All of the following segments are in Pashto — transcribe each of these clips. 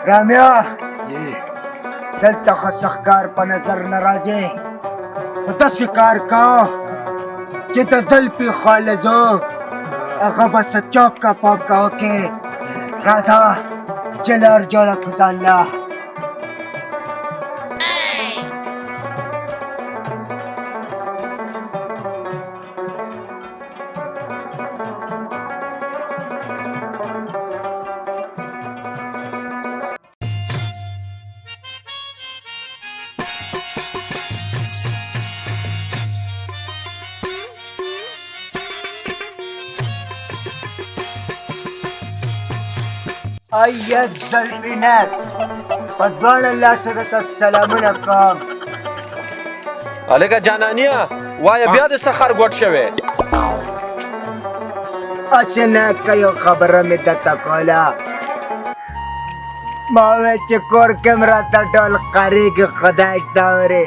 رامیا دلته خو سخکار په نظر نه راځي خو داسې کار کوه چې د زلفې خالصو هغه به څه چاکه پاکه وکړې راځه چې لار جوړه کړو ځان له ایا زلفینات په دواړه لاسه درته سلامونه کوم هلکه جانانیه وایه بیا د سخر ګوټ شوې هسې نه که یو خبره مې درته کوله ما وویل چې کور کې م راته ټول قریږي خدای شته اورې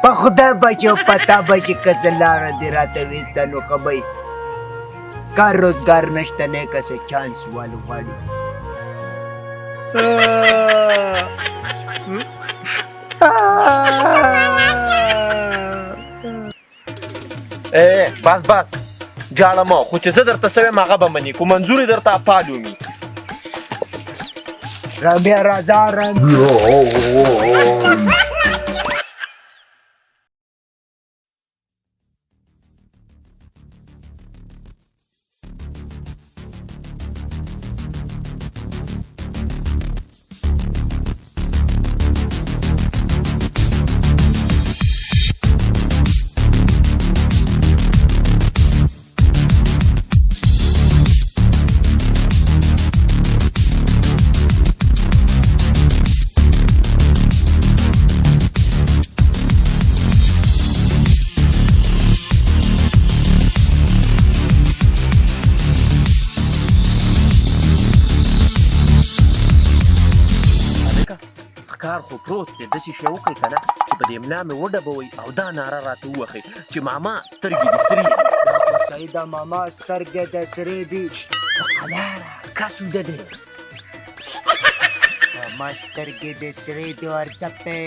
په خدای به چې په تا به چې که څه لاره دې راته ویسته نو ښه به کار روزګار نشته نه که څه چانس والو غواړي بس بس جاړه مه خو چې زه درته څه ویم هغه به مني کو منظور یې درته اپال ومي رامیا راځه رامیا کار خو پروت دی داسې شی وکړئ که نه چې په دې ملا مې وډبوئ او دا ناره راته ووهئ چې ماما سترګې دې سرې دي دا خو صحیح ده ماما سترګې دې سرې دي په قلاره کسوده دی ماما سترګې دې سرې دي ورځپې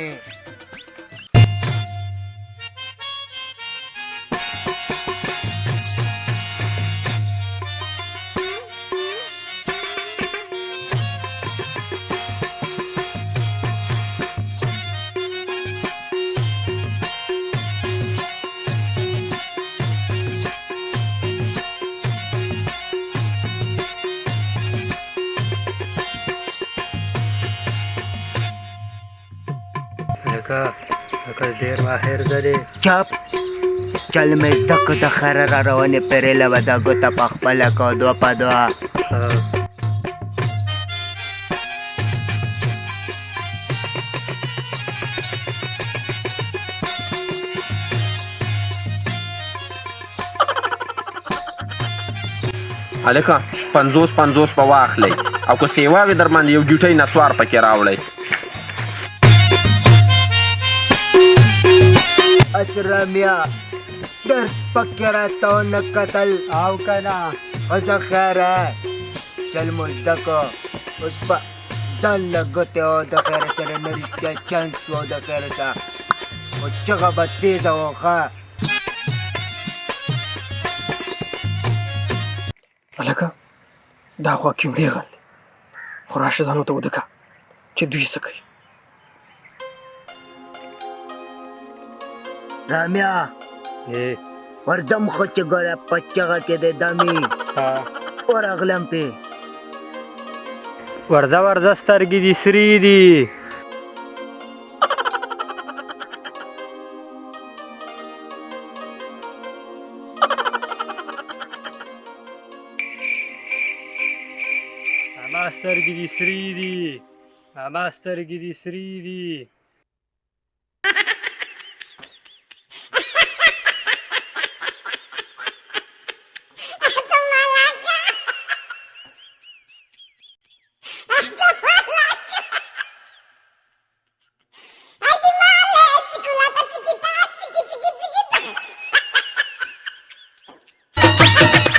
لکه ډېر ماهر دی چپ چل مې زده کړو د خیره را روانې پرېله به دا ګوته په خپله کوو دوه په دوه هلکه 50 په واخلئ او که سیوا وي در باندې یو ګیټۍ نسوار پکې راوړئ اسرامیا درس پکې راته ونه کتل او که نه ښځه خیره چل مو زده کړو اوس په ځان له ګوتې او د خیره سره نه رښتیا چانس و د خیره سره خو چغه به تیزه و ښه هلکه دا خوا کیمړې غل دی خو راشه ځان ورته وده که چې دوی څه کوي رامیا ورځم خو چې ګوره په چغه کې دی دمې ورغلم پې ورځه سترګې دې سرې دي ماما سترګې دې سرې دي ماما سترګې دې سرې دي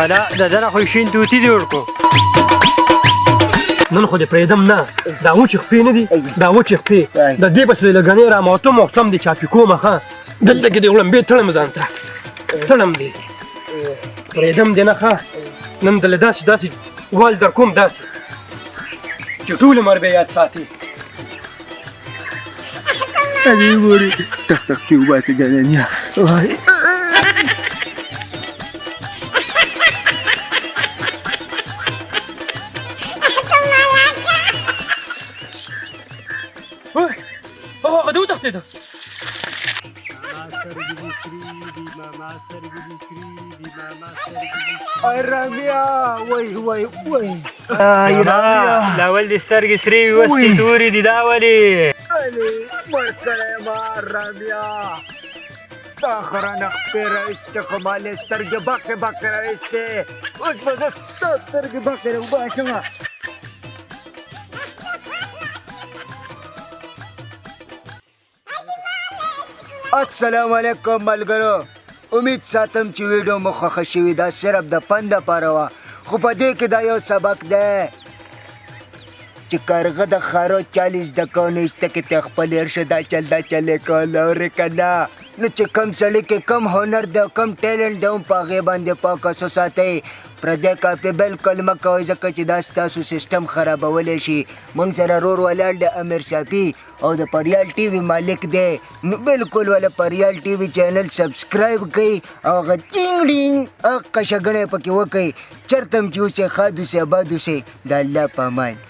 حالا دادن خو شین توتی جوړ کو نن خو دې پرېږدم نه دا وچې خپې نه دي دا وچې خپې د دې پسې لږنې راموتم او سم دې چاپي کومه ښه دلته کې دې وړمبې تړم ځان ته تړم دې پرېږدم دې نه ښه نن دله داسې وال در کوم داسې چې ټول عمر به یاد ساتي ادې ګورې ټک ټک چې وباسې جانانیه هغه دې وتښتېده رامیا وای لاول دې سترګې سرې وي وستې تورې دي دا ولې مړ کړی ما رامیا تا خرانه خپې راویستې خو مالې سترګې بقې راویستې اوس به زه ستا سترګې بقې راوباسمه السلام علیکم ملګرو امید ساتم چې ویډیو مو خوښه شوې ده صرف د فن دپاره وه خو په دې کې دا یو سبق دی چې کارغه د خارو 40 زده کوو نو ایسته کې ته خپل ارشه دا چل یې کول اورې که نه نو چې کم سړي کې کم هنر دی او کم ټیلنټ دی هم په هغې باندې فوکس وساتئ پردی کاپي بالکل مه کوئ ځکه چې دا ستاسو سیسټم خرابولی شي موږ سره رور ولاړ د امیر صافي او د پریال ټي وي مالک دی نو بالکل والا پریال ټي وي چینل سبسکرایب کړئ او هغه ټینګ ډینګ هغه شګڼی پکې وکئ چېرته هم چې اوسئ ښاد اوسئ آباد اوسئ د الله په امان